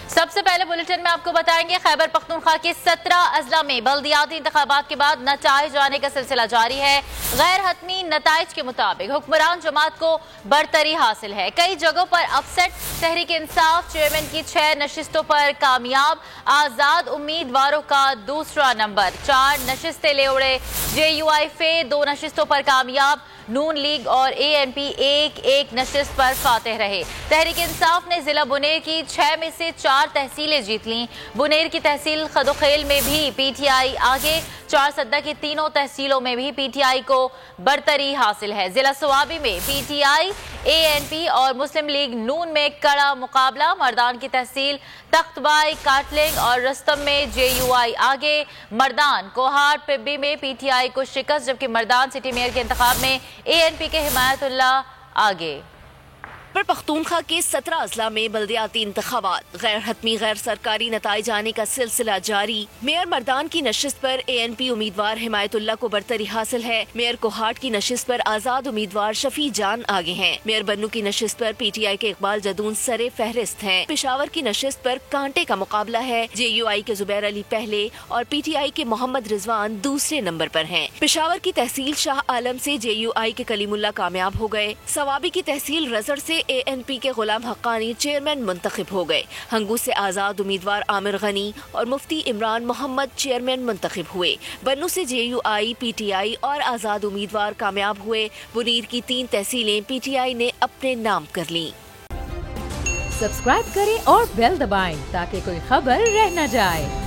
सबसे पहले बुलेटिन में आपको बताएंगे खैबर पख्तूनख्वा के 17 अजला में बल्दियाती इंतखाबात के बाद नताइज आने का सिलसिला जारी है। गैर हतमी नताइज के मुताबिक हुक्मरान जमात को बरतरी हासिल है। कई जगहों पर अपसेट। तहरीक इंसाफ चेयरमैन की 6 नशिस्तों पर कामयाब। आजाद उम्मीदवारों का दूसरा नंबर। 4 नशिस्तें ले उड़े। JUI फे 2 नशिस्तों पर कामयाब। नून लीग और ANP एक नशिस्त पर फातेह रहे। तहरीक इंसाफ ने जिला बुनेर की 6 में से 4 तहसीलें जीत लीं। बुनेर की तहसील खदोखेल में भी PTI आगे। 4 सद्दा की तीनों तहसीलों में भी PTI को बरतरी हासिल है। जिला स्वाबी में PTI, ANP और मुस्लिम लीग नून में कड़ा मुकाबला। मर्दान की तहसील तख्तबाई, काटलिंग और रस्तम में JUI आगे। मर्दान, कोहाट, पिब्बी में PTI को शिकस्त, जबकि मर्दान सिटी मेयर के इंतखाब में ANP के हिमायतुल्लाह आगे। पख्तूनख्वा के 17 अजला में बल्दियाती इंतखाबात। गैर हतमी गैर सरकारी नताइज आने का सिलसिला जारी। मेयर मर्दान की नशिस्त पर ANP उम्मीदवार हिमायतुल्लाह को बरतरी हासिल है। मेयर कोहाट की नशिस्त पर आजाद उम्मीदवार शफी जान आगे हैं। मेयर बन्नू की नशिस्त पर PTI के इकबाल जदून सरे फहरिस्त हैं। पेशावर की नशिस्त पर कांटे का मुकाबला है। JUI के जुबैर अली पहले और PTI के मोहम्मद रिजवान दूसरे नंबर पर हैं। पेशावर की तहसील शाह आलम से JUI के कलीमुल्लाह कामयाब हो गए। सवाबी की तहसील रजर से ANP के गुलाम हक्कानी चेयरमैन मुंतखब हो गए। हंगू से आजाद उम्मीदवार आमिर गनी और मुफ्ती इमरान मोहम्मद चेयरमैन मुंतखब हुए। बन्नू से JUI, PTI और आजाद उम्मीदवार कामयाब हुए। बुनीर की 3 तहसीलें PTI ने अपने नाम कर लीं। सब्सक्राइब करें और बेल दबाएं ताकि कोई खबर रह न जाए।